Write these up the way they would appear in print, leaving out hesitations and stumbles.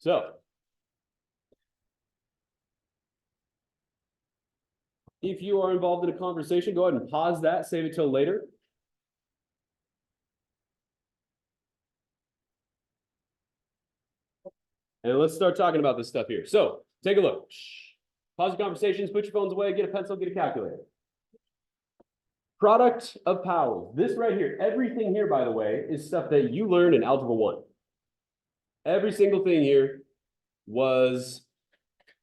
So if you are involved in a conversation, go ahead and pause that, save it till later. And let's start talking about this stuff here. So take a look. Pause your conversations, put your phones away, get a pencil, get a calculator. Product of powers. This right here, everything here, by the way, is stuff that you learned in Algebra 1. Every single thing here was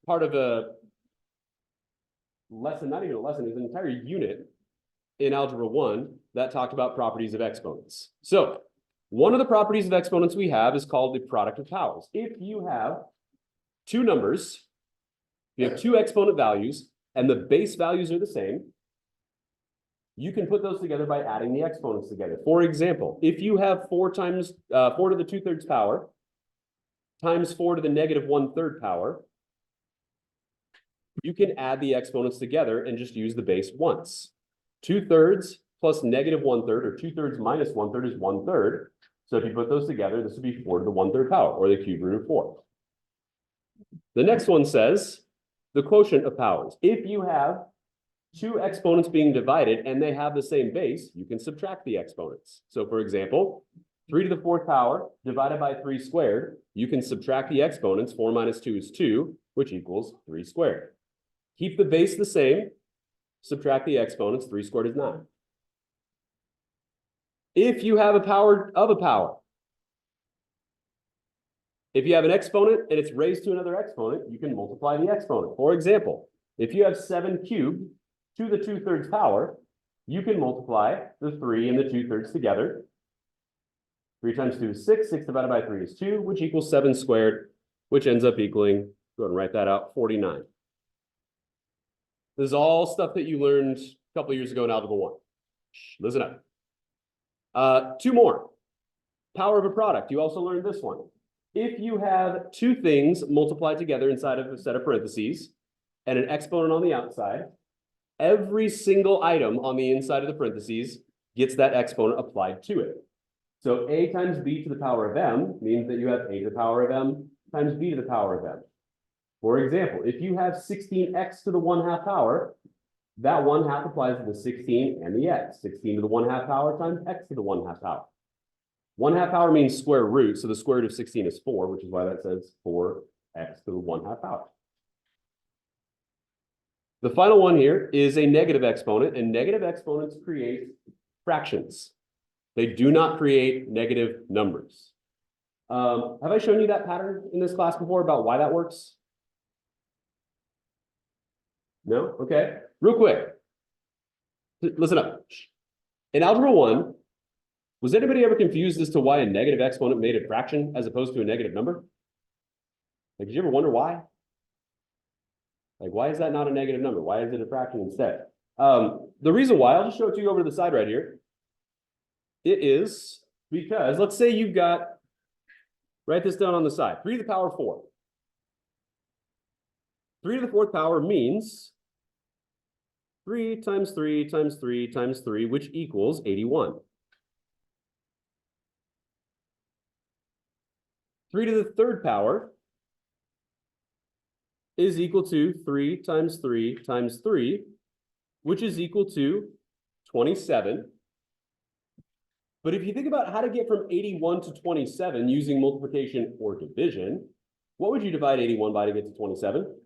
part of a lesson, not even a lesson, it was an entire unit in Algebra 1 that talked about properties of exponents. So one of the properties of exponents we have is called the product of powers. If you have two numbers, you have two exponent values, and the base values are the same, you can put those together by adding the exponents together. For example, if you have 4 times 4 to the 2/3 power times 4 to the negative 1/3 power, you can add the exponents together and just use the base once. 2/3 plus negative 1/3, or 2/3 minus 1/3 is 1/3. So if you put those together, this would be 4 to the 1/3 power, or the cube root of 4. The next one says the quotient of powers. If you have two exponents being divided and they have the same base, you can subtract the exponents. So for example, 3 to the 4th power divided by 3 squared, you can subtract the exponents. 4 minus 2 is 2, which equals 3 squared. Keep the base the same, subtract the exponents. 3 squared is 9. If you have a power of a power, if you have an exponent and it's raised to another exponent, you can multiply the exponent. For example, if you have 7 cubed to the 2/3 power, you can multiply the 3 and the 2/3 together. 3 times 2 is 6. 6 divided by 3 is 2, which equals 7 squared, which ends up equaling, go ahead and write that out, 49. This is all stuff that you learned a couple of years ago in Algebra 1. Listen up. 2 more. Power of a product. You also learned this one. If you have two things multiplied together inside of a set of parentheses and an exponent on the outside, every single item on the inside of the parentheses gets that exponent applied to it. So a times b to the power of m means that you have a to the power of m times b to the power of m. For example, if you have 16x to the 1/2 power, that 1/2 applies to the 16 and the x. 16 to the 1/2 power times x to the 1/2 power. 1/2 power means square root, so the square root of 16 is 4, which is why that says 4x to the 1/2 power. The final one here is a negative exponent, and negative exponents create fractions. They do not create negative numbers. Have I shown you that pattern in this class before about why that works? No? Okay. Real quick. Listen up. In Algebra 1, was anybody ever confused as to why a negative exponent made a fraction as opposed to a negative number? Like, did you ever wonder why? Like, why is that not a negative number? Why is it a fraction instead? The reason why, I'll just show it to you over to the side right here. It is because, let's say you've got, write this down on the side, 3 to the power of 4. 3 to the 4th power means 3 times 3 times 3 times 3, which equals 81. 3 to the 3rd power is equal to 3 times 3 times 3, which is equal to 27. But if you think about how to get from 81 to 27 using multiplication or division, what would you divide 81 by to get to 27?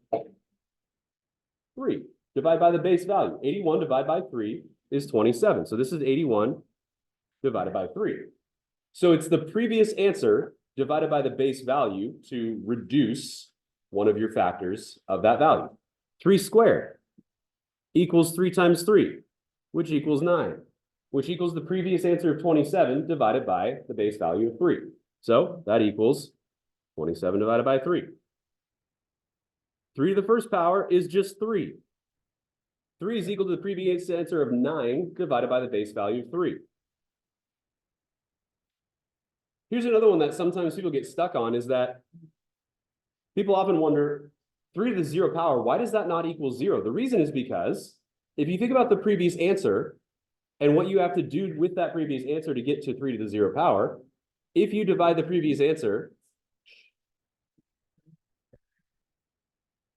3. Divide by the base value. 81 divided by 3 is 27. So this is 81 divided by 3. So it's the previous answer divided by the base value to reduce one of your factors of that value. 3 squared equals 3 times 3, which equals 9, which equals the previous answer of 27 divided by the base value of 3. So that equals 27 divided by 3. 3 to the 1st power is just 3. 3 is equal to the previous answer of 9 divided by the base value of 3. Here's another one that sometimes people get stuck on, is that people often wonder, 3 to the 0 power, why does that not equal 0? The reason is because if you think about the previous answer and what you have to do with that previous answer to get to 3 to the 0 power, if you divide the previous answer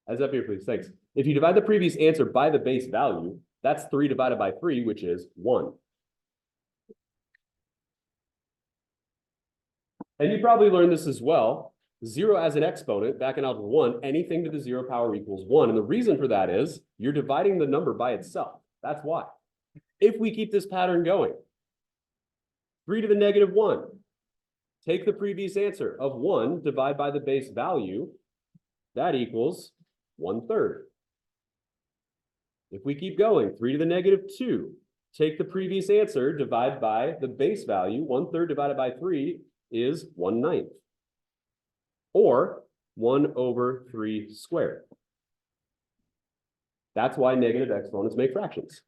As up here, please. Thanks. If you divide the previous answer by the base value, that's 3 divided by 3, which is 1. And you probably learned this as well. 0 as an exponent, back in algebra 1, anything to the 0 power equals 1. And the reason for that is you're dividing the number by itself. That's why. If we keep this pattern going, 3 to the negative 1, take the previous answer of 1, divide by the base value, that equals 1/3. If we keep going, 3 to the negative 2, take the previous answer, divide by the base value, 1/3 divided by 3 is 1/9. Or 1/3 squared. That's why negative exponents make fractions.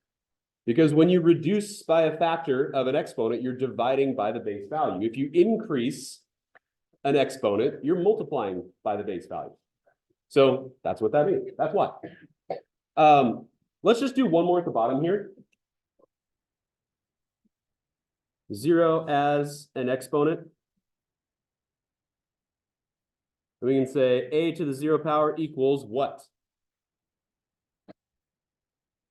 Because when you reduce by a factor of an exponent, you're dividing by the base value. If you increase an exponent, you're multiplying by the base value. So that's what that means. That's why. Let's just do one more at the bottom here. 0 as an exponent. We can say a to the 0 power equals what?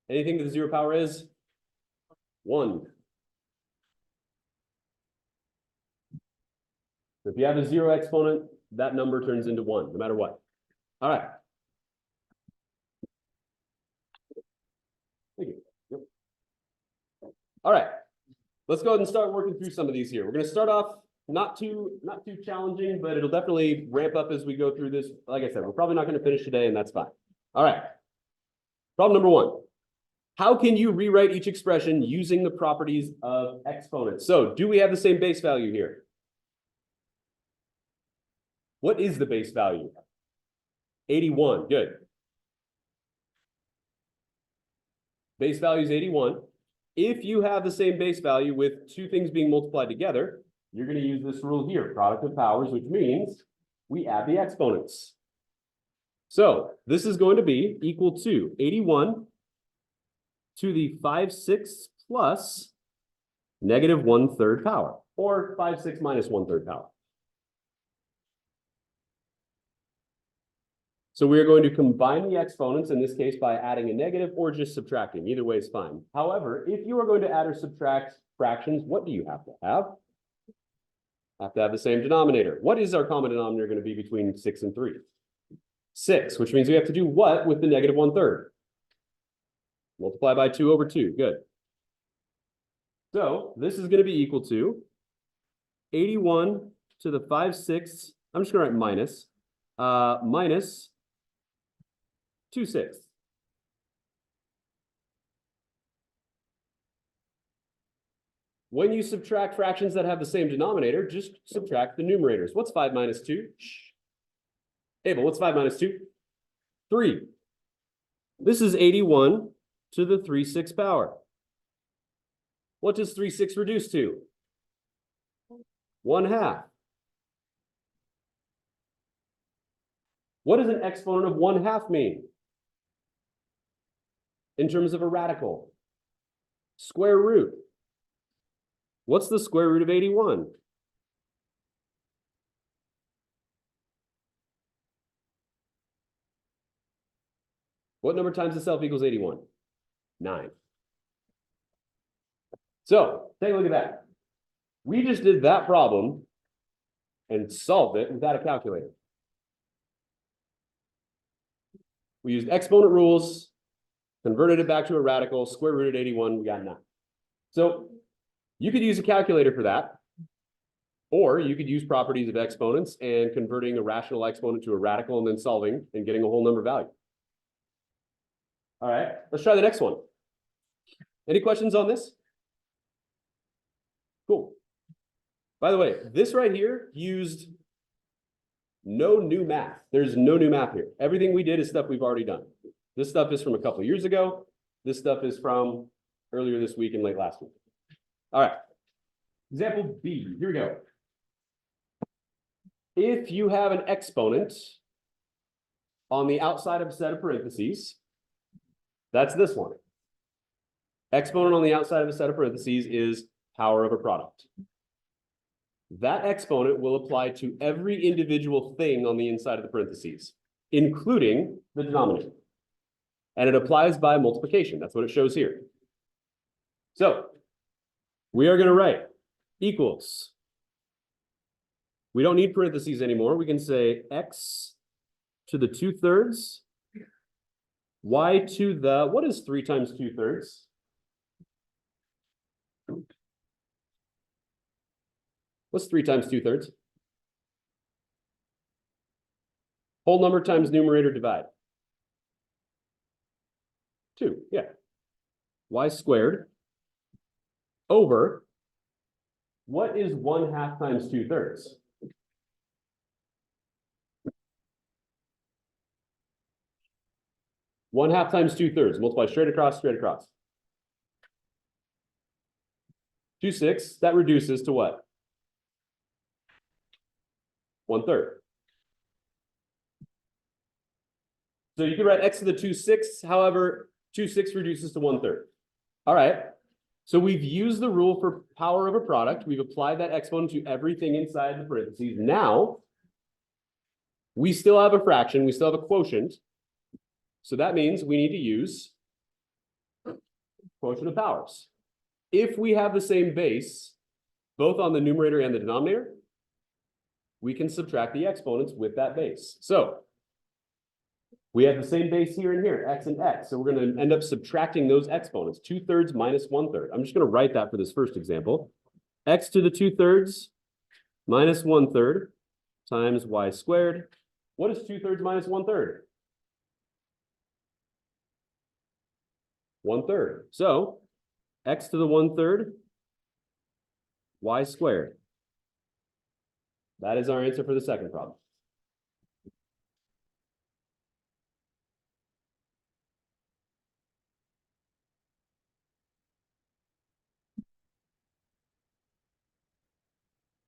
Anything to the 0 power is 1. So if you have a 0 exponent, that number turns into 1, no matter what. All right. Thank you. Yep. All right. Let's go ahead and start working through some of these here. We're going to start off not too challenging, but it'll definitely ramp up as we go through this. Like I said, we're probably not going to finish today, and that's fine. All right. Problem number 1. How can you rewrite each expression using the properties of exponents? So do we have the same base value here? What is the base value? 81. Good. Base value is 81. If you have the same base value with two things being multiplied together, you're going to use this rule here, product of powers, which means we add the exponents. So this is going to be equal to 81 to the 5/6 plus negative 1/3 power, or 5/6 minus 1/3 power. So we are going to combine the exponents, in this case, by adding a negative or just subtracting. Either way is fine. However, if you are going to add or subtract fractions, what do you have to have? Have to have the same denominator. What is our common denominator going to be between 6 and 3? 6, which means we have to do what with the negative 1/3? Multiply by 2 over 2. Good. So this is going to be equal to 81 to the 5/6. I'm just going to write minus. Minus 2/6. When you subtract fractions that have the same denominator, just subtract the numerators. What's 5 minus 2? Shh. Abel, what's 5 minus 2? 3. This is 81 to the 3/6 power. What does 3/6 reduce to? 1/2. What does an exponent of 1/2 mean? In terms of a radical? Square root. What's the square root of 81? What number times itself equals 81? 9. So take a look at that. We just did that problem and solved it without a calculator. We used exponent rules, converted it back to a radical, square rooted 81, we got 9. So you could use a calculator for that, or you could use properties of exponents and converting a rational exponent to a radical and then solving and getting a whole number value. All right, let's try the next one. Any questions on this? Cool. By the way, this right here used no new math. There's no new math here. Everything we did is stuff we've already done. This stuff is from a couple of years ago. This stuff is from earlier this week and late last week. All right. Example B. Here we go. If you have an exponent on the outside of a set of parentheses, that's this one. Exponent on the outside of a set of parentheses is power of a product. That exponent will apply to every individual thing on the inside of the parentheses. including the denominator. And it applies by multiplication. That's what it shows here. So we are going to write equals. We don't need parentheses anymore. We can say x to the 2/3, y to the, what is 3 times 2/3? What's 3 times 2/3? Whole number times numerator divide. 2, yeah. Y squared over, what is 1/2 times 2/3? One half times 2/3, multiply straight across, straight across. 2/6, that reduces to what? 1/3. So you can write x to the 2/6, however, 2/6 reduces to 1/3. All right, so we've used the rule for power of a product. We've applied that exponent to everything inside the parentheses. Now, we still have a fraction, we still have a quotient. So that means we need to use quotient of powers. If we have the same base, both on the numerator and the denominator, we can subtract the exponents with that base. So we have the same base here and here, x and x. So we're going to end up subtracting those exponents, 2/3 minus 1/3. I'm just going to write that for this first example. X to the 2/3 minus 1/3 times y squared. What is 2/3 minus 1/3? 1/3. So x to the 1/3 y squared. That is our answer for the second problem.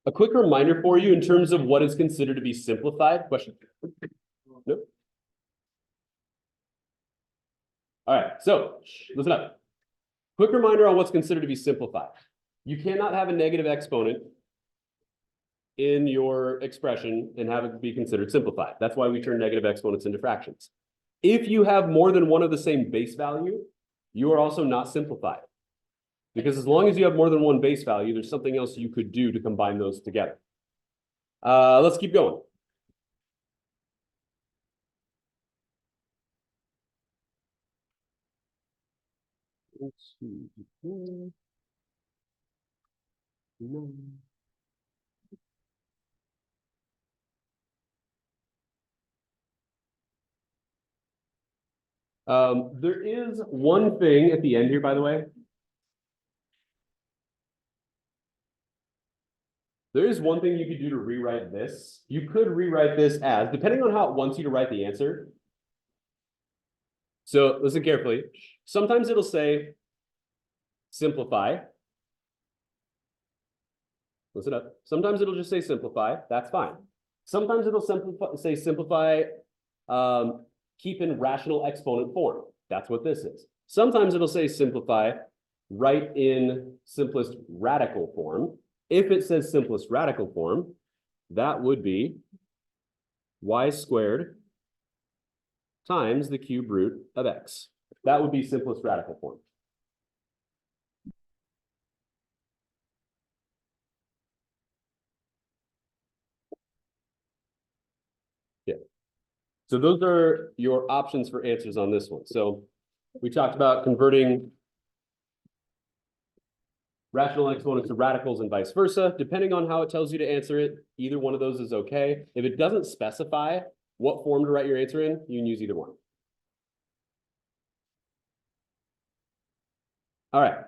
A quick reminder for you in terms of what is considered to be simplified. Question? Nope. All right, so listen up. Quick reminder on what's considered to be simplified. You cannot have a negative exponent in your expression and have it be considered simplified. That's why we turn negative exponents into fractions. If you have more than one of the same base value, you are also not simplified. Because as long as you have more than one base value, there's something else you could do to combine those together. Let's keep going. There is one thing at the end here, by the way. There is one thing you could do to rewrite this. You could rewrite this as, depending on how it wants you to write the answer. So listen carefully. Sometimes it'll say simplify. Listen up. Sometimes it'll just say simplify. That's fine. Sometimes it'll say simplify, keep in rational exponent form. That's what this is. Sometimes it'll say simplify, write in simplest radical form. If it says simplest radical form, that would be y squared times the cube root of x. That would be simplest radical form. Yeah. So those are your options for answers on this one. So we talked about converting rational exponents to radicals and vice versa. Depending on how it tells you to answer it, either one of those is okay. If it doesn't specify what form to write your answer in, you can use either one. All right.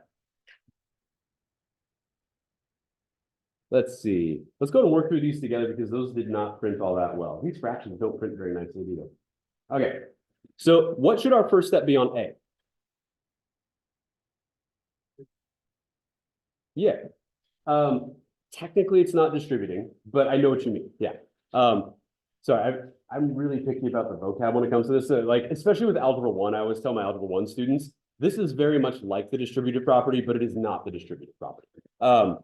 Let's see. Let's go and work through these together because those did not print all that well. These fractions don't print very nicely, do they? Okay. So what should our first step be on A? Yeah. Technically it's not distributing, but I know what you mean. Yeah. Sorry, I'm really picky about the vocab when it comes to this. Like, especially with Algebra 1, I always tell my Algebra 1 students, this is very much like the distributive property, but it is not the distributive property.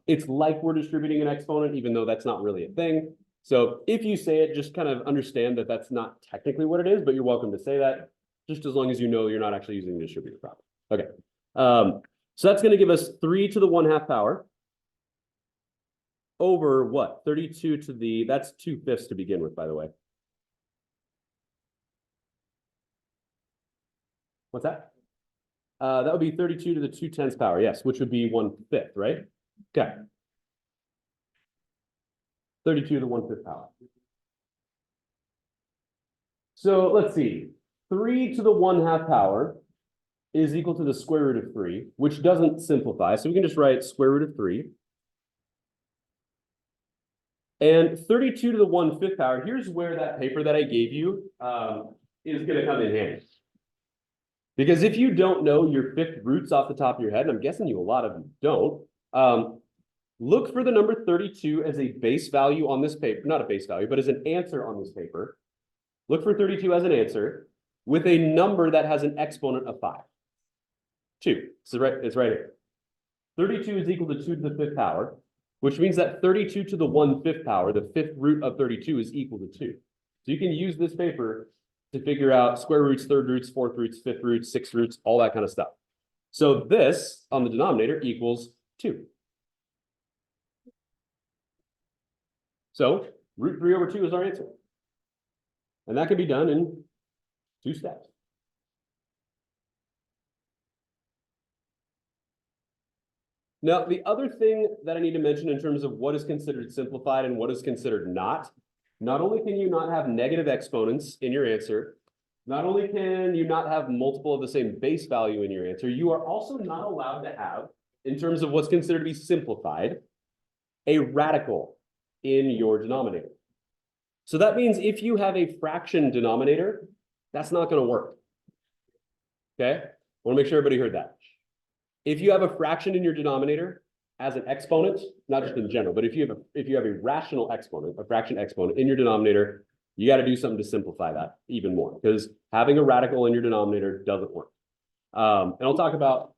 It's like we're distributing an exponent, even though that's not really a thing. So if you say it, just kind of understand that that's not technically what it is, but you're welcome to say that, just as long as you know you're not actually using the distributive property. Okay. So that's going to give us 3 to the 1/2 power over what? 32 to the, that's 2/5 to begin with, by the way. What's that? That would be 32 to the 2/10 power, yes, which would be 1/5, right? Okay. 32 to the 1/5 power. So let's see. 3 to the 1/2 power is equal to the square root of 3, which doesn't simplify. So we can just write square root of 3. And 32 to the 1/5 power, here's where that paper that I gave you is going to come in handy. Because if you don't know your fifth roots off the top of your head, and I'm guessing a lot of you don't, look for the number 32 as a base value on this paper, not a base value, but as an answer on this paper. Look for 32 as an answer with a number that has an exponent of 5. 2. So it's right here. 32 is equal to 2 to the 5th power, which means that 32 to the 1/5 power, the fifth root of 32, is equal to 2. So you can use this paper to figure out square roots, third roots, fourth roots, fifth roots, sixth roots, all that kind of stuff. So this on the denominator equals 2. So root 3 over 2 is our answer. And that can be done in 2 steps. Now, the other thing that I need to mention in terms of what is considered simplified and what is considered not only can you not have negative exponents in your answer, not only can you not have multiple of the same base value in your answer, you are also not allowed to have, in terms of what's considered to be simplified, a radical in your denominator. So that means if you have a fraction denominator, that's not going to work. Okay? I want to make sure everybody heard that. If you have a fraction in your denominator as an exponent, not just in general, but if you have a rational exponent, a fraction exponent in your denominator, you got to do something to simplify that even more, because having a radical in your denominator doesn't work. And I'll talk about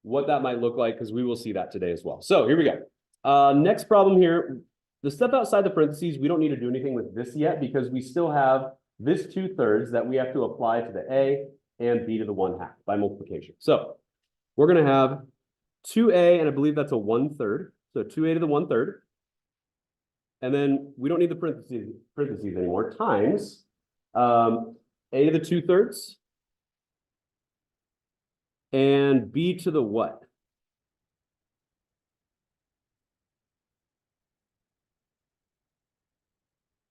what that might look like, because we will see that today as well. So here we go. Next problem here, the step outside the parentheses, we don't need to do anything with this yet, because we still have this 2/3 that we have to apply to the a and b to the 1/2 by multiplication. So we're going to have 2a, and I believe that's a 1/3. So 2a to the 1/3. And then we don't need the parentheses anymore, times a to the 2/3 and b to the what?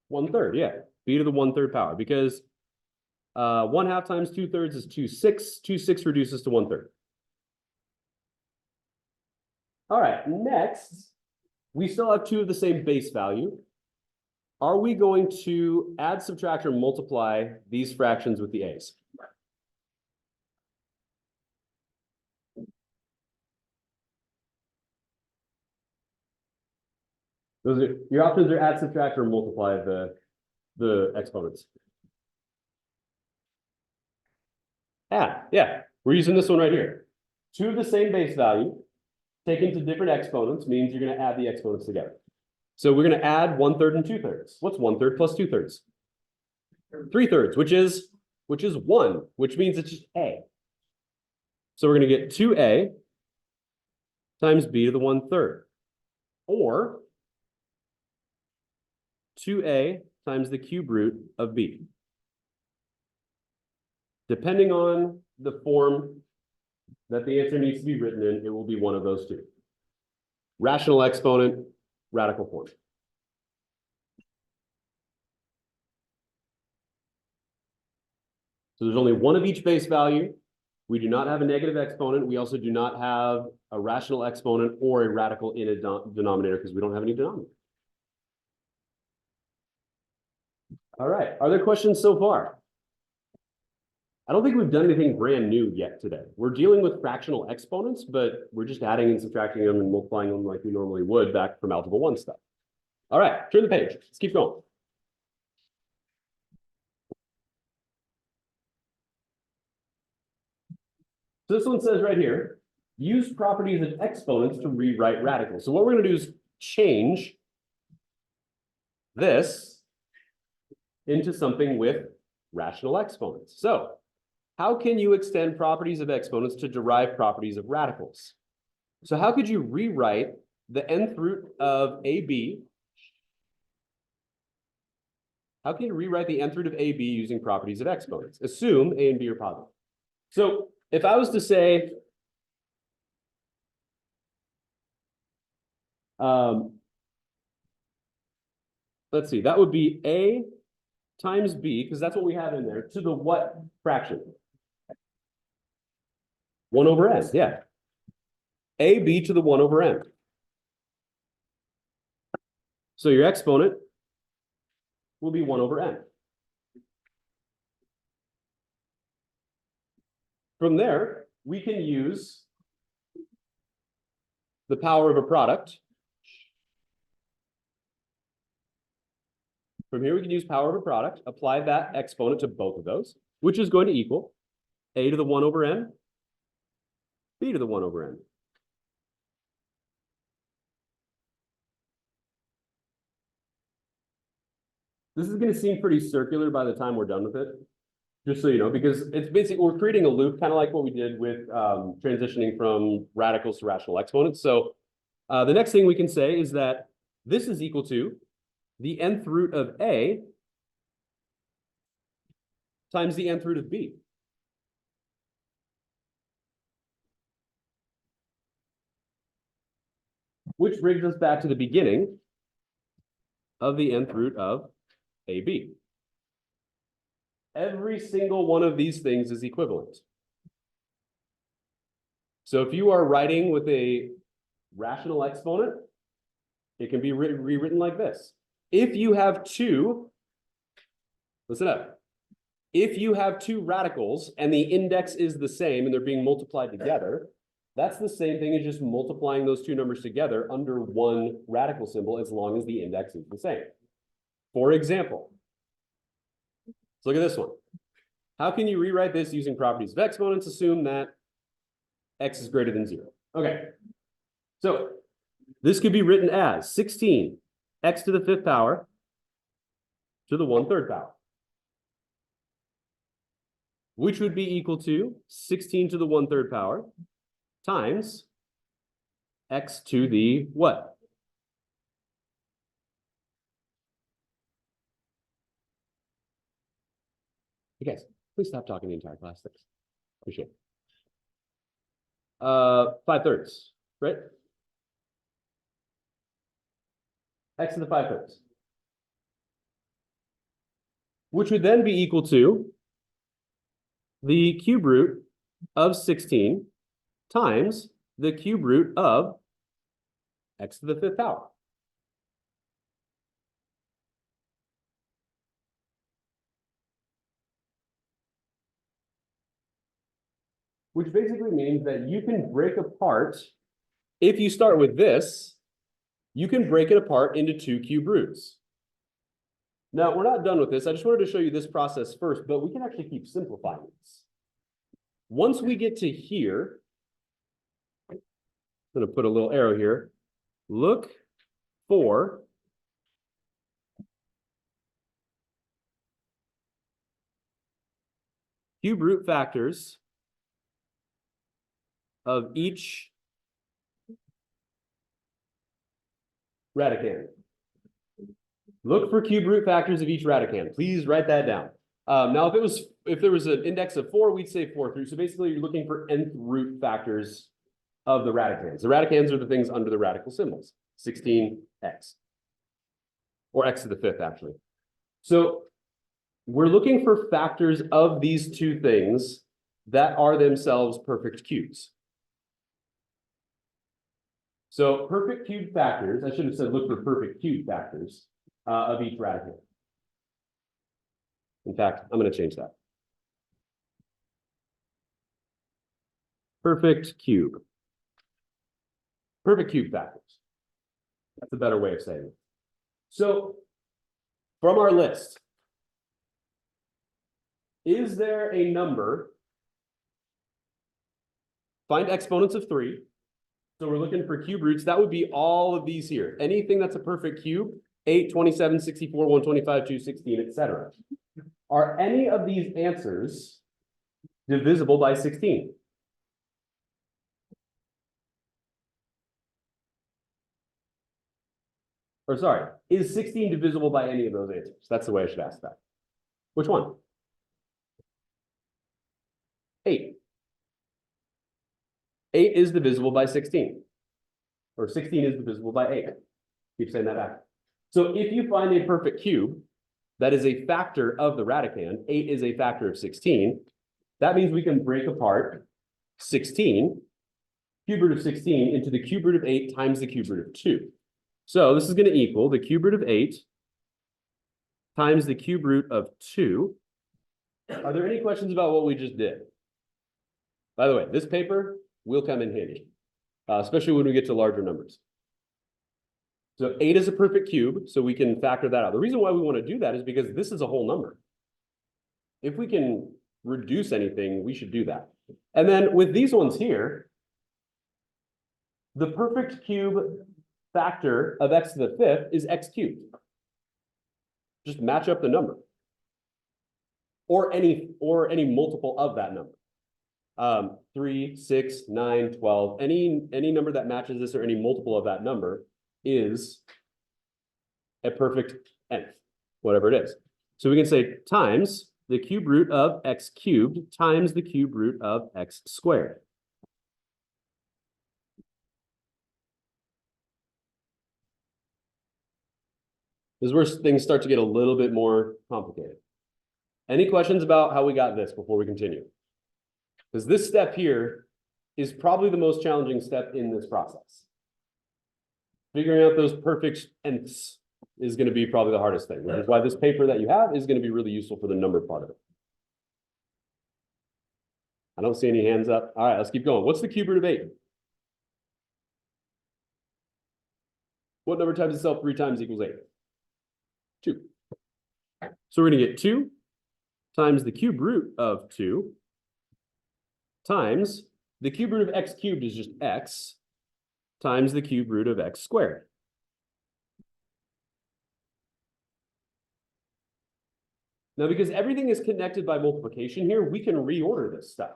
One-third, yeah. B to the 1/3 power, because 1/2 times 2/3 is 2/6. 2/6 reduces to 1/3. All right, next, we still have 2 of the same base value. Are we going to add, subtract, or multiply these fractions with the a's? Your options are add, subtract, or multiply the exponents. Add, yeah. We're using this one right here. 2 of the same base value taken to different exponents means you're going to add the exponents together. So we're going to add 1/3 and 2/3. What's 1/3 plus 2/3? 3/3, which is 1, which means it's just a. So we're going to get 2a times b to the 1/3, or 2a times the cube root of b. Depending on the form that the answer needs to be written in, it will be one of those two. Rational exponent, radical form. So there's only one of each base value. We do not have a negative exponent. We also do not have a rational exponent or a radical in a denominator, because we don't have any denominator. All right, are there questions so far? I don't think we've done anything brand new yet today. We're dealing with fractional exponents, but we're just adding and subtracting them and multiplying them like we normally would back from Algebra 1 stuff. All right, turn the page. Let's keep going. So this one says right here, use properties of exponents to rewrite radicals. So what we're going to do is change this into something with rational exponents. So how can you extend properties of exponents to derive properties of radicals? So how could you rewrite the nth root of AB? How can you rewrite the nth root of AB using properties of exponents? Assume A and B are positive. So if I was to say, let's see, that would be A times B, because that's what we have in there, to the what fraction? 1 over n, yeah. AB to the 1 over n. So your exponent will be 1 over n. From there, we can use the power of a product. From here, we can use power of a product, apply that exponent to both of those, which is going to equal A to the 1 over n, B to the 1 over n. This is going to seem pretty circular by the time we're done with it, just so you know, because it's basically, we're creating a loop, kind of like what we did with transitioning from radicals to rational exponents. So the next thing we can say is that this is equal to the nth root of A times the nth root of B. Which brings us back to the beginning of the nth root of AB. Every single one of these things is equivalent. So if you are writing with a rational exponent, it can be rewritten like this. If you have two, listen up. If you have two radicals and the index is the same and they're being multiplied together, that's the same thing as just multiplying those two numbers together under one radical symbol as long as the index is the same. For example, let's look at this one. How can you rewrite this using properties of exponents? Assume that x is greater than 0. Okay, so this could be written as 16 x to the 5th power to the 1/3 power, which would be equal to 16 to the 1/3 power times x to the what? You guys, please stop talking the entire class. Thanks. Appreciate it. 5/3, right? X to the 5/3. Which would then be equal to the cube root of 16 times the cube root of x to the 5th power. Which basically means that you can break apart, if you start with this, you can break it apart into two cube roots. Now, we're not done with this. I just wanted to show you this process first, but we can actually keep simplifying this. Once we get to here, I'm going to put a little arrow here. Look for cube root factors of each radicand. Look for cube root factors of each radicand. Please write that down. Now, if there was an index of 4, we'd say 4 through. So basically, you're looking for nth root factors of the radicands. The radicands are the things under the radical symbols, 16x, or x to the 5th, actually. So we're looking for factors of these two things that are themselves perfect cubes. So perfect cube factors, I should have said look for perfect cube factors of each radicand. In fact, I'm going to change that. Perfect cube. Perfect cube factors. That's a better way of saying it. So from our list, is there a number? Find exponents of 3. So we're looking for cube roots. That would be all of these here. Anything that's a perfect cube 8, 27, 64, 125, 216, etc. Are any of these answers divisible by 16? Or sorry, is 16 divisible by any of those answers? That's the way I should ask that. Which one? 8. 8 is divisible by 16. Or 16 is divisible by 8. Keep saying that back. So if you find a perfect cube that is a factor of the radicand, 8 is a factor of 16, that means we can break apart 16, cube root of 16, into the cube root of 8 times the cube root of 2. So this is going to equal the cube root of 8 times the cube root of 2. Are there any questions about what we just did? By the way, this paper will come in handy, especially when we get to larger numbers. So 8 is a perfect cube, so we can factor that out. The reason why we want to do that is because this is a whole number. If we can reduce anything, we should do that. And then with these ones here, the perfect cube factor of x to the 5th is x cubed. Just match up the number. Or any multiple of that number. 3, 6, 9, 12. Any number that matches this or any multiple of that number is a perfect nth, whatever it is. So we can say times the cube root of x cubed times the cube root of x squared. This is where things start to get a little bit more complicated. Any questions about how we got this before we continue? Because this step here is probably the most challenging step in this process. Figuring out those perfect nths is going to be probably the hardest thing, which is why this paper that you have is going to be really useful for the number part of it. I don't see any hands up. All right, let's keep going. What's the cube root of 8? What number times itself 3 times equals 8? 2. So we're going to get 2 times the cube root of 2 times the cube root of x cubed is just x times the cube root of x squared. Now, because everything is connected by multiplication here, we can reorder this stuff.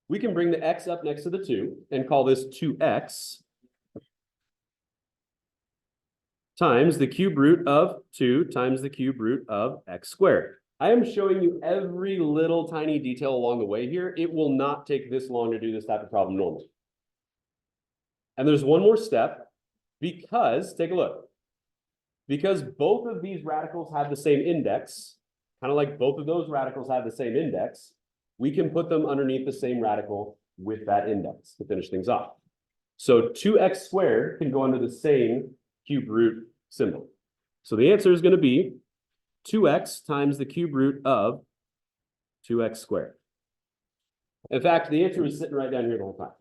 We can bring the x up next to the 2 and call this 2x times the cube root of 2 times the cube root of x squared. I am showing you every little tiny detail along the way here. It will not take this long to do this type of problem normally. And there's one more step because, take a look, because both of these radicals have the same index, kind of like both of those radicals have the same index, we can put them underneath the same radical with that index to finish things off. So 2x squared can go under the same cube root symbol. So the answer is going to be 2x times the cube root of 2x squared. In fact, the answer is sitting right down here the whole time.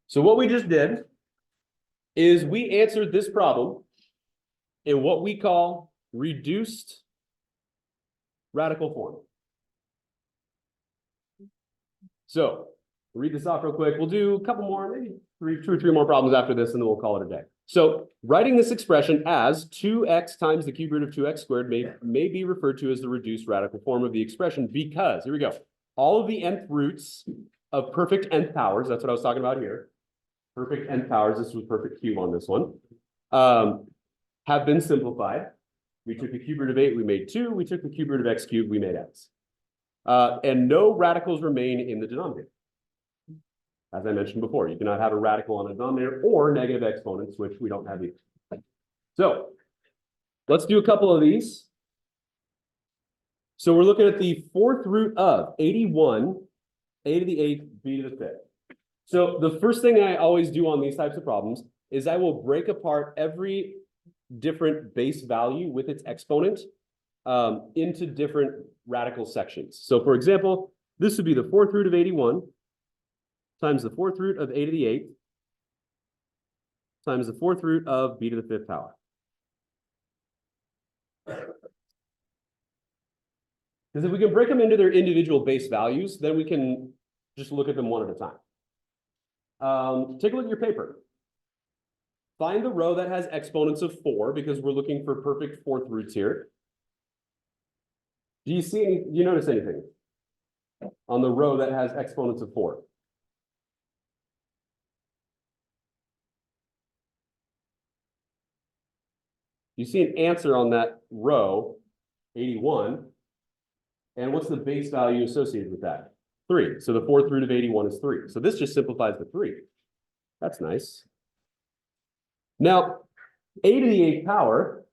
So what we just did is we answered this problem in what we call reduced radical form. So read this off real quick. We'll do a couple more, maybe 2 or 3 more problems after this, and then we'll call it a day. So writing this expression as 2x times the cube root of 2x squared may be referred to as the reduced radical form of the expression because, here we go, all of the nth roots of perfect nth powers, that's what I was talking about here, perfect nth powers, this was perfect cube on this one, have been simplified. We took the cube root of 8, we made 2. We took the cube root of x cubed, we made x. And no radicals remain in the denominator. As I mentioned before, you cannot have a radical on a denominator or negative exponents, which we don't have either. So let's do a couple of these. So we're looking at the 4th root of 81, a to the 8th, b to the 5th. So the first thing I always do on these types of problems is I will break apart every different base value with its exponent into different radical sections. So for example, this would be the 4th root of 81 times the 4th root of a to the 8th times the 4th root of b to the 5th power. Because if we can break them into their individual base values, then we can Just look at them one at a time. Take a look at your paper. Find the row that has exponents of 4 because we're looking for perfect fourth roots here. Do you notice anything on the row that has exponents of 4? You see an answer on that row, 81. And what's the base value associated with that? 3. So the fourth root of 81 is 3. So this just simplifies the 3. That's nice. Now, a to the 8th power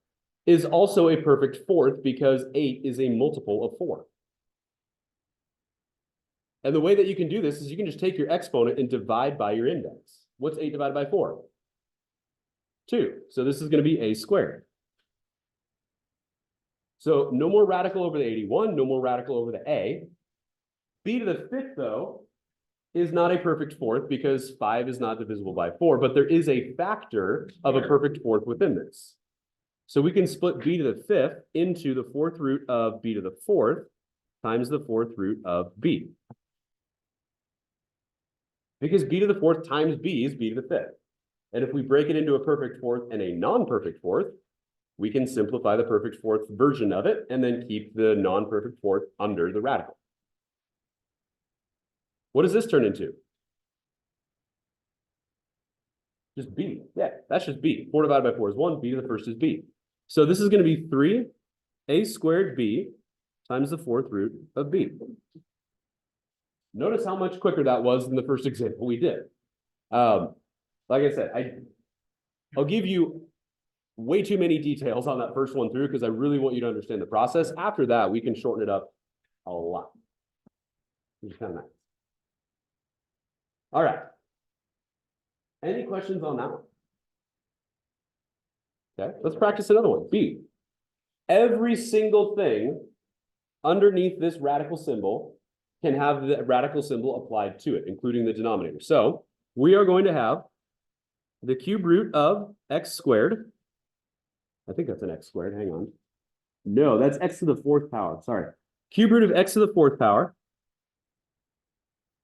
is also a perfect fourth because 8 is a multiple of 4. And the way that you can do this is you can just take your exponent and divide by your index. What's 8 divided by 4? 2. So this is going to be a squared. So no more radical over the 81, no more radical over the a. B to the 5th, though, is not a perfect fourth because 5 is not divisible by 4, but there is a factor of a perfect fourth within this. So we can split b to the 5th into the fourth root of b to the 4th times the fourth root of b. Because b to the 4th times b is b to the 5th. And if we break it into a perfect fourth and a non-perfect fourth, we can simplify the perfect fourth version of it and then keep the non-perfect fourth under the radical. What does this turn into? Just b. Yeah, that's just b. 4 divided by 4 is 1. B to the first is b. So this is going to be 3a squared b times the fourth root of b. Notice how much quicker that was than the first example we did. Like I said, I'll give you way too many details on that first one through because I really want you to understand the process. After that, we can shorten it up a lot, which is kind of nice. All right. Any questions on that one? Okay, let's practice another one. B. Every single thing underneath this radical symbol can have the radical symbol applied to it, including the denominator. So we are going to have the cube root of x squared. I think that's an x squared. Hang on. No, that's x to the 4th power. Sorry. Cube root of x to the 4th power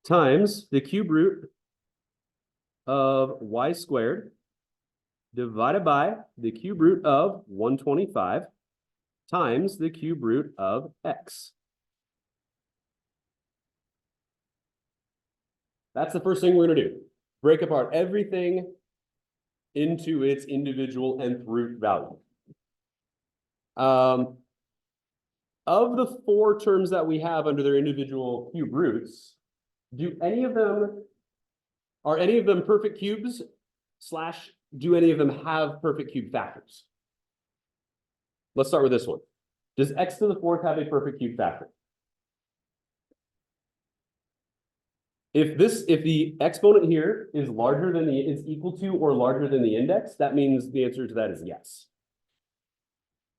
times the cube root of y squared divided by the cube root of 125 times the cube root of x. That's the first thing we're going to do. Break apart everything into its individual nth root value. Of the 4 terms that we have under their individual cube roots, are any of them perfect cubes / do any of them have perfect cube factors? Let's start with this one. Does x to the 4th have a perfect cube factor? If the exponent here is equal to or larger than the index, that means the answer to that is yes.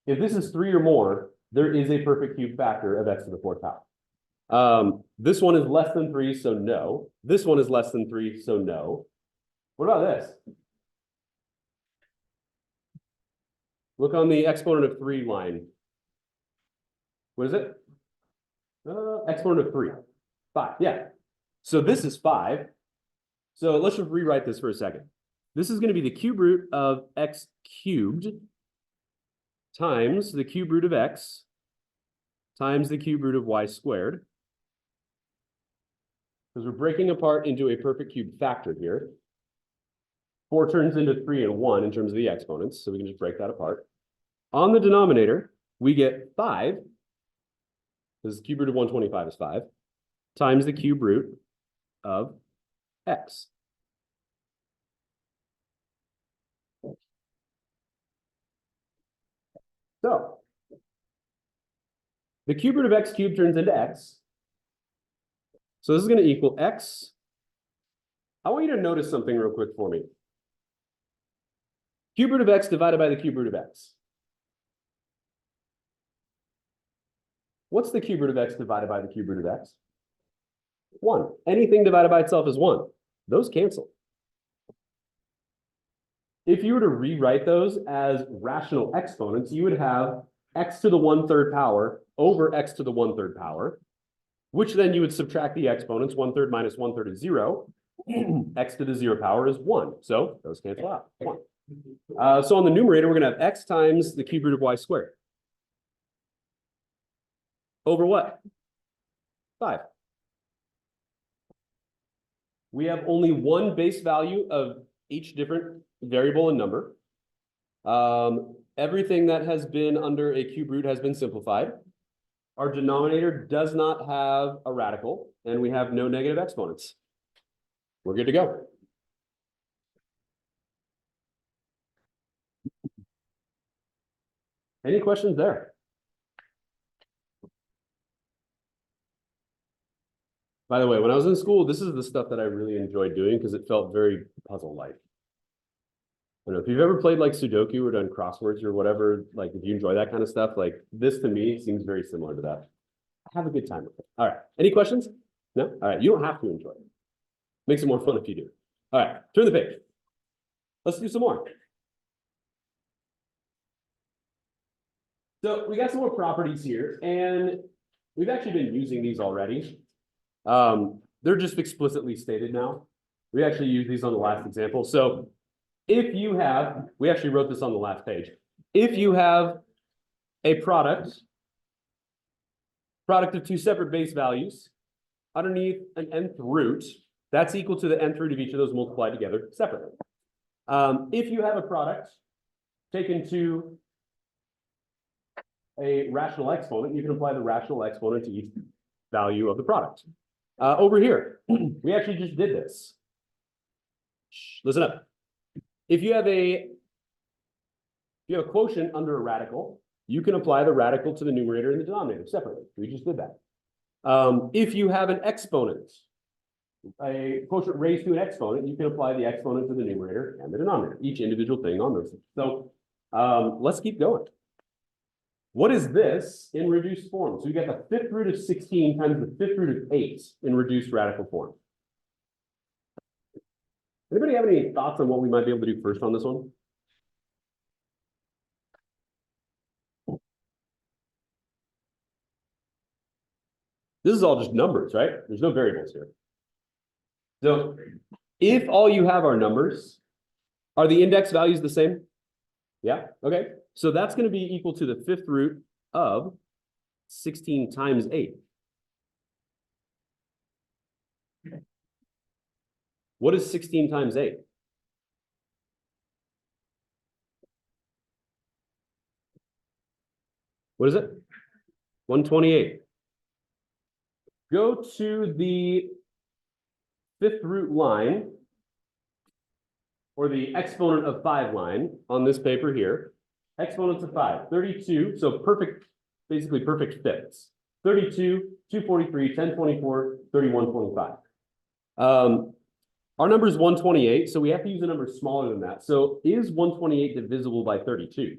If this is 3 or more, there is a perfect cube factor of x to the 4th power. This one is less than 3, so no. This one is less than 3, so no. What about this? Look on the exponent of 3 line. What is it? Exponent of 3. 5, yeah. So this is 5. So let's just rewrite this for a second. This is going to be the cube root of x cubed times the cube root of x times the cube root of y squared. Because we're breaking apart into a perfect cube factor here. 4 turns into 3 and 1 in terms of the exponents, so we can just break that apart. On the denominator, we get 5, because the cube root of 125 is 5, times the cube root of x. So the cube root of x cubed turns into x. So this is going to equal x. I want you to notice something real quick for me. Cube root of x divided by the cube root of x. What's the cube root of x divided by the cube root of x? 1. Anything divided by itself is 1. Those cancel. If you were to rewrite those as rational exponents, you would have x to the 1/3 power over x to the 1/3 power. which then you would subtract the exponents. 1/3 minus 1/3 is 0. X to the 0 power is 1. So those cancel out. 1. So on the numerator, we're going to have x times the cube root of y squared. Over what? 5. We have only one base value of each different variable and number. Everything that has been under a cube root has been simplified. Our denominator does not have a radical, and we have no negative exponents. We're good to go. Any questions there? By the way, when I was in school, this is the stuff that I really enjoyed doing because it felt very puzzle-like. I don't know if you've ever played like Sudoku or done crosswords or whatever, like if you enjoy that kind of stuff, like this to me seems very similar to that. Have a good time with it. All right. Any questions? No? All right. You don't have to enjoy it. Makes it more fun if you do. All right. Turn the page. Let's do some more. So we got some more properties here, and we've actually been using these already. They're just explicitly stated now. We actually used these on the last example. So if you have, we actually wrote this on the last page. If you have a product of two separate base values underneath an nth root, that's equal to the nth root of each of those multiplied together separately. If you have a product taken to a rational exponent, you can apply the rational exponent to each value of the product. Over here, we actually just did this. Listen up. If you have a quotient under a radical, you can apply the radical to the numerator and the denominator separately. We just did that. If you have an exponent, a quotient raised to an exponent, you can apply the exponent to the numerator and the denominator, each individual thing on those. So let's keep going. What is this in reduced form? So you got the fifth root of 16 times the fifth root of 8 in reduced radical form. Anybody have any thoughts on what we might be able to do first on this one? This is all just numbers, right? There's no variables here. So if all you have are numbers, are the index values the same? Yeah, okay. So that's going to be equal to the fifth root of 16 times 8. What is 16 times 8? What is it? 128. Go to the fifth root line, or the exponent of 5 line on this paper here. Exponents of 5, 32, so perfect, basically perfect fifths. 32, 243, 1024, 3125. Our number is 128, so we have to use a number smaller than that. So is 128 divisible by 32?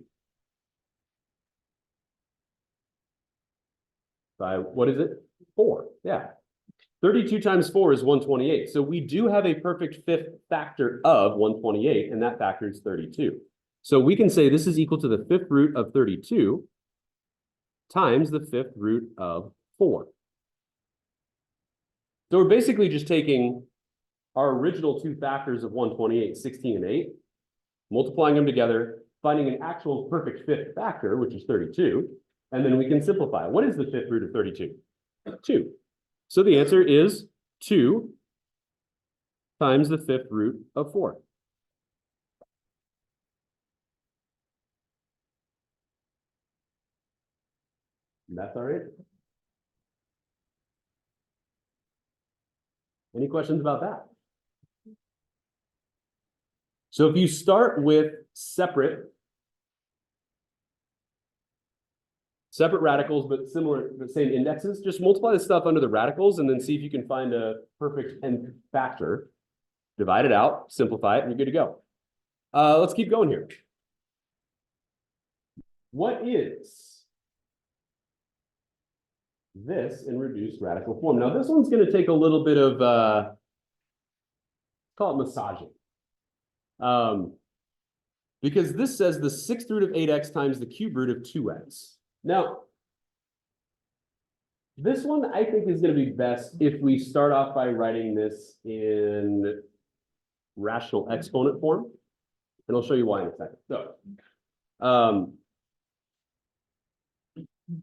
By, what is it? 4, yeah. 32 times 4 is 128. So we do have a perfect fifth factor of 128, and that factor is 32. So we can say this is equal to the fifth root of 32 times the fifth root of 4. So we're basically just taking our original two factors of 128, 16 and 8, multiplying them together, finding an actual perfect fifth factor, which is 32, and then we can simplify. What is the fifth root of 32? 2. So the answer is 2 times the fifth root of 4. And that's all right. Any questions about that? So if you start with separate radicals, but similar, the same indexes, just multiply the stuff under the radicals and then see if you can find a perfect nth factor. Divide it out, simplify it, and you're good to go. Let's keep going here. What is this in reduced radical form? Now, this one's going to take a little bit of, call it massaging. Because this says the sixth root of 8x times the cube root of 2x. Now, This one I think is going to be best if we start off by writing this in rational exponent form. And I'll show you why in a second. So,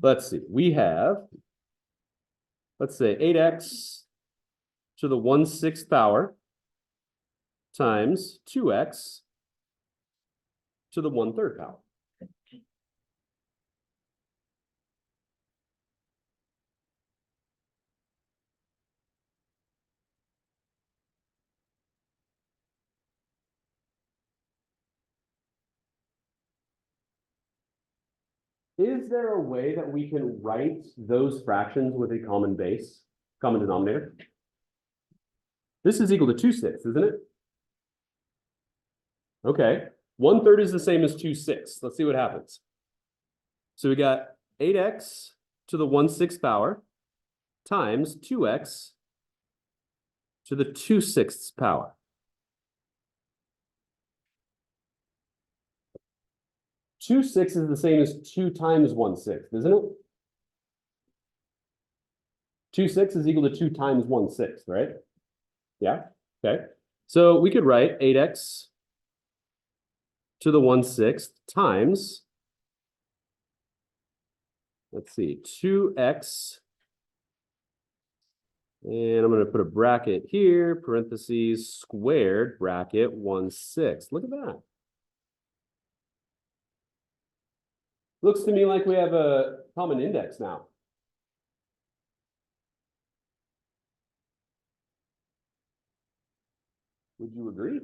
let's see. We have, let's say 8x to the 1/6 power times 2x to the 1/3 power. Is there a way that we can write those fractions with a common base, common denominator? This is equal to 2/6, isn't it? Okay, 1/3 is the same as 2/6. Let's see what happens. So we got 8x to the 1/6 power times 2x to the 2/6 power. Two six is the same as 2 times 1/6, isn't it? 2/6 is equal to 2 times 1/6, right? Yeah, okay. So we could write 8x to the 1/6 times, let's see, 2x, and I'm going to put a bracket here, parentheses, squared, bracket, 1/6. Look at that. Looks to me like we have a common index now. Would you agree?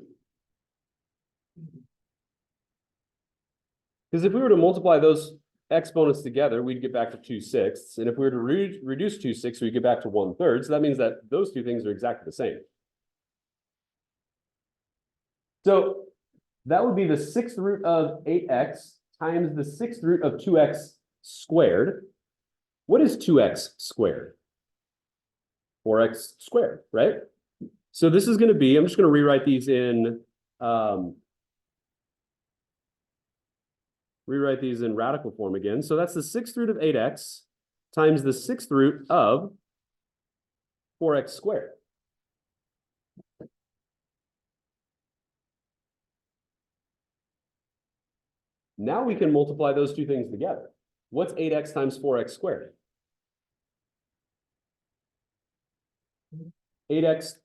Because if we were to multiply those exponents together, we'd get back to 2/6. And if we were to reduce 2/6, we'd get back to 1/3. So that means that those two things are exactly the same. So that would be the 6th root of 8x times the 6th root of 2x squared. What is 2x squared? 4x squared, right? So this is going to be, I'm just going to rewrite these in radical form again. So that's the 6th root of 8x times the 6th root of 4x squared. Now we can multiply those two things together. What's 8x times 4x squared? 8x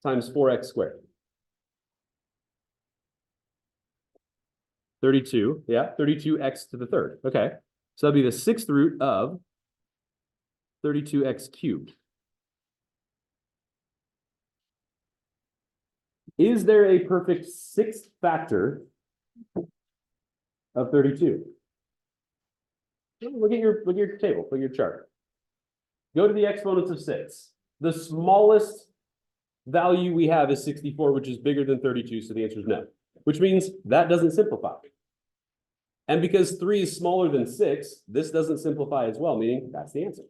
times 4x squared. 32, yeah, 32x to the 3rd. Okay, so that'd be the 6th root of 32x cubed. Is there a perfect 6th factor of 32? Look at your table, look at your chart. Go to the exponents of 6. The smallest value we have is 64, which is bigger than 32, so the answer is no. Which means that doesn't simplify. And because 3 is smaller than 6, this doesn't simplify as well, meaning that's the answer.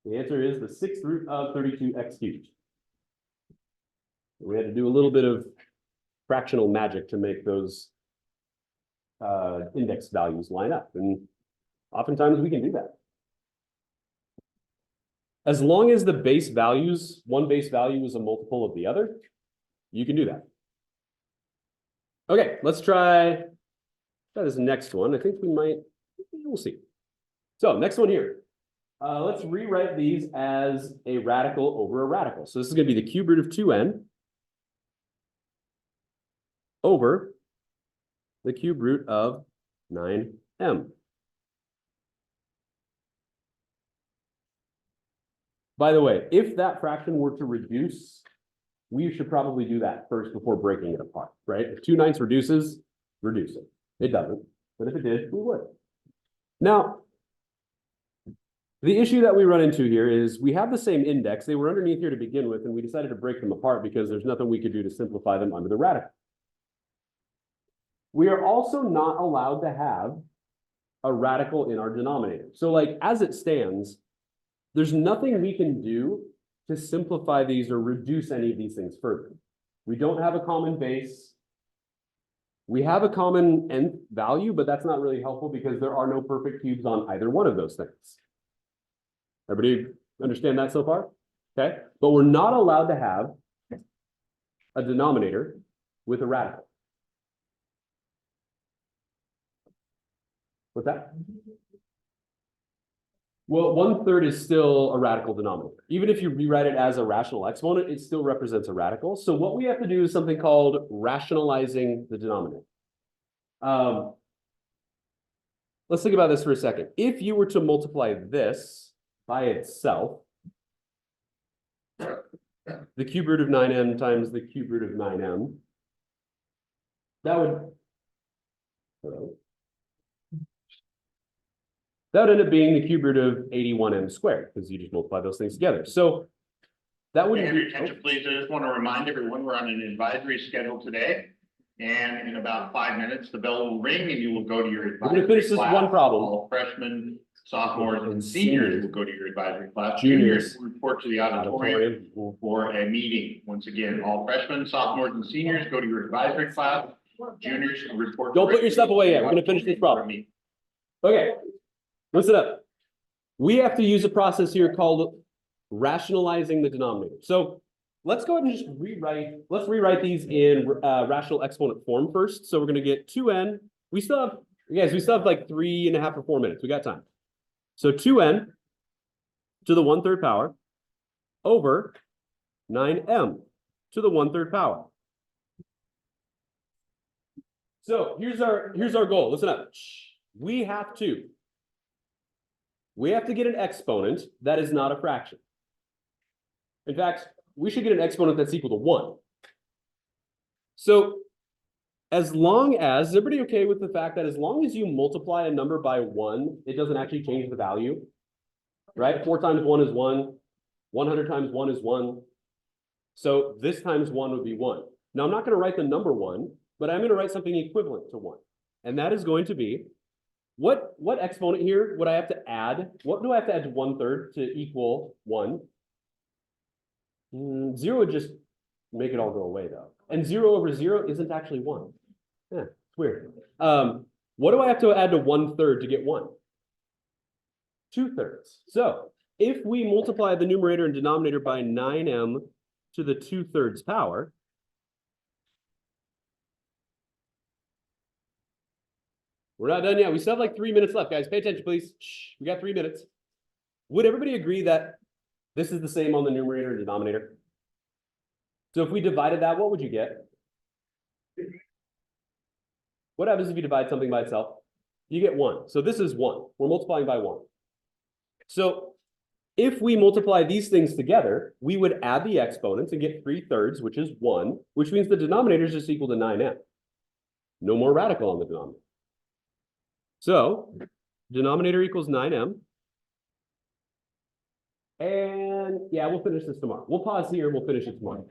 The answer is the 6th root of 32x cubed. We had to do a little bit of fractional magic to make those index values line up. And oftentimes we can do that. As long as the base values, one base value is a multiple of the other, you can do that. Okay, let's try this next one. I think we might, we'll see. So next one here. Let's rewrite these as a radical over a radical. So this is going to be the cube root of 2n over the cube root of 9m. By the way, if that fraction were to reduce, we should probably do that first before breaking it apart, right? If 2/9 reduces, reduce it. It doesn't, but if it did, we would. Now, the issue that we run into here is we have the same index. They were underneath here to begin with, and we decided to break them apart because there's nothing we could do to simplify them under the radical. We are also not allowed to have a radical in our denominator. So like as it stands, there's nothing we can do to simplify these or reduce any of these things further. We don't have a common base. We have a common nth value, but that's not really helpful because there are no perfect cubes on either one of those things. Everybody understand that so far? Okay, but we're not allowed to have a denominator with a radical. What's that? Well, 1/3 is still a radical denominator. Even if you rewrite it as a rational exponent, it still represents a radical. So what we have to do is something called rationalizing the denominator. Let's think about this for a second. If you were to multiply this by itself, the cube root of 9m times the cube root of 9m, that would end up being the cube root of 81m squared, because you just multiply those things together. So that wouldn't be. Attention, please. I just want to remind everyone we're on an advisory schedule today. And in about 5 minutes, the bell will ring and you will go to your advisory class. We're going to finish this one problem. All freshmen, sophomores, and seniors will go to your advisory class. Juniors report to the auditorium for a meeting. Once again, all freshmen, sophomores, and seniors go to your advisory class. Juniors report. Don't put your stuff away yet. We're going to finish this problem. Okay, listen up. We have to use a process here called rationalizing the denominator. So let's go ahead and just rewrite these in rational exponent form first. So we're going to get 2n. We still have like 3.5 or 4 minutes. We got time. So 2n to the 1/3 power over 9m to the 1/3 power. So here's our goal. Listen up. We have to get an exponent that is not a fraction. In fact, we should get an exponent that's equal to 1. So as long as, is everybody okay with the fact that as long as you multiply a number by 1, it doesn't actually change the value, right? 4 times 1 is 1. 100 times 1 is 1. So this times 1 would be 1. Now I'm not going to write the number 1, but I'm going to write something equivalent to 1. And that is going to be, what exponent here would I have to add? What do I have to add to 1/3 to equal 1? 0 would just make it all go away though. And 0 over 0 isn't actually 1. Yeah, it's weird. What do I have to add to 1/3 to get 1? 2/3. So if we multiply the numerator and denominator by 9m to the 2/3 power, we're not done yet. We still have like 3 minutes left, guys. Pay attention, please. Shh, we got 3 minutes. Would everybody agree that this is the same on the numerator and denominator? So if we divided that, what would you get? What happens if you divide something by itself? You get 1. So this is 1. We're multiplying by 1. So if we multiply these things together, we would add the exponents and get 3/3, which is 1, which means the denominator is just equal to 9m. No more radical on the denominator. So denominator equals 9m. And yeah, we'll finish this tomorrow. We'll pause here and we'll finish it tomorrow.